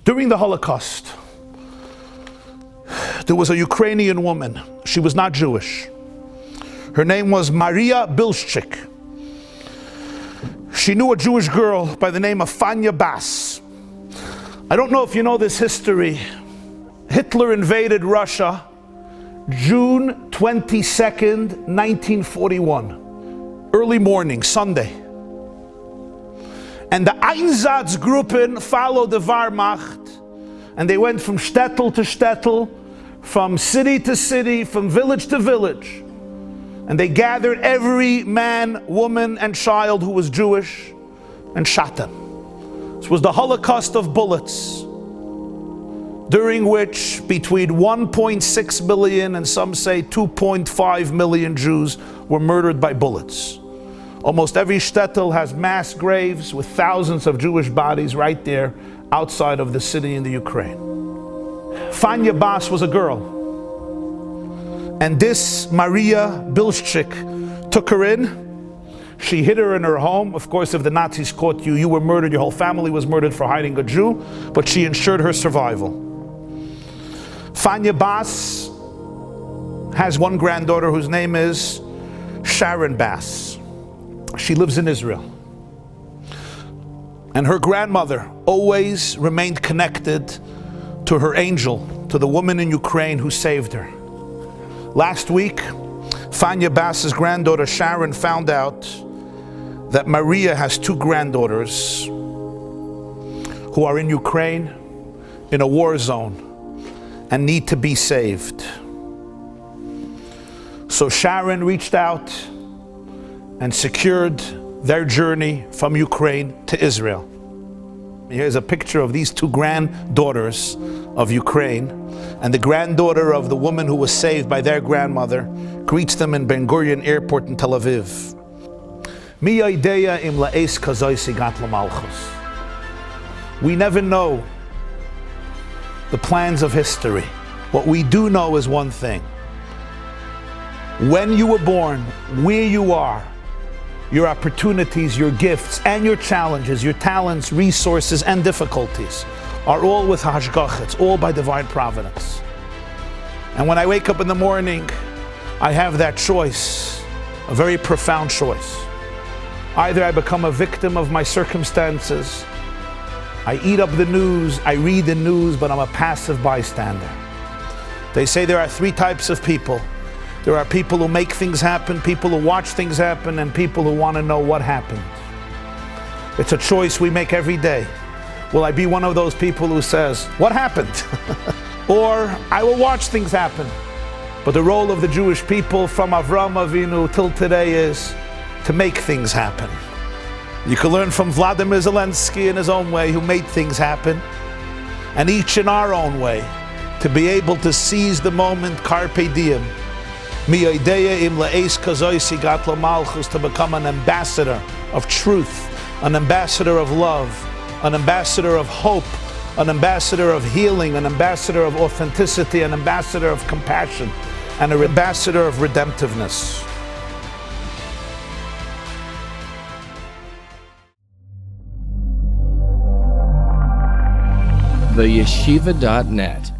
During the Holocaust, there was a Ukrainian woman. She was not Jewish. Her name was Maria Bilshchik. She knew a Jewish girl by the name of Fanya Bas. I don't know if you know this history. Hitler invaded Russia June 22nd, 1941. Early morning, Sunday. And the Einsatzgruppen followed the Wehrmacht, and they went from shtetl to shtetl, from city to city, from village to village. And they gathered every man, woman, and child who was Jewish and shot them. This was the Holocaust of bullets, during which between 1.6 million and some say 2.5 million Jews were murdered by bullets. Almost every shtetl has mass graves with thousands of Jewish bodies right there outside of the city in the Ukraine. Fanya Bas was a girl. And this Maria Bilshchik took her in. She hid her in her home. Of course, if the Nazis caught you, you were murdered. Your whole family was murdered for hiding a Jew. But she ensured her survival. Fanya Bas has one granddaughter whose name is Sharon Bas. She lives in Israel. And her grandmother always remained connected to her angel, to the woman in Ukraine who saved her. Last week, Fanya Bas's granddaughter Sharon found out that Maria has two granddaughters who are in Ukraine in a war zone and need to be saved. So Sharon reached out and secured their journey from Ukraine to Israel. Here's a picture of these two granddaughters of Ukraine, and the granddaughter of the woman who was saved by their grandmother greets them in Ben Gurion Airport in Tel Aviv. We never know the plans of history. What we do know is one thing. When you were born, where you are, your opportunities, your gifts, and your challenges, your talents, resources, and difficulties are all with Hashgacha. It's all by divine providence. And when I wake up in the morning, I have that choice, a very profound choice. Either I become a victim of my circumstances, I eat up the news, I read the news, but I'm a passive bystander. They say there are three types of people. There are people who make things happen, people who watch things happen, and people who want to know what happened. It's a choice we make every day. Will I be one of those people who says, what happened? Or I will watch things happen. But the role of the Jewish people from Avram Avinu till today is to make things happen. You can learn from Vladimir Zelensky in his own way, who made things happen, and each in our own way, to be able to seize the moment, carpe diem, to become an ambassador of truth, an ambassador of love, an ambassador of hope, an ambassador of healing, an ambassador of authenticity, an ambassador of compassion, and an ambassador of redemptiveness. TheYeshiva.net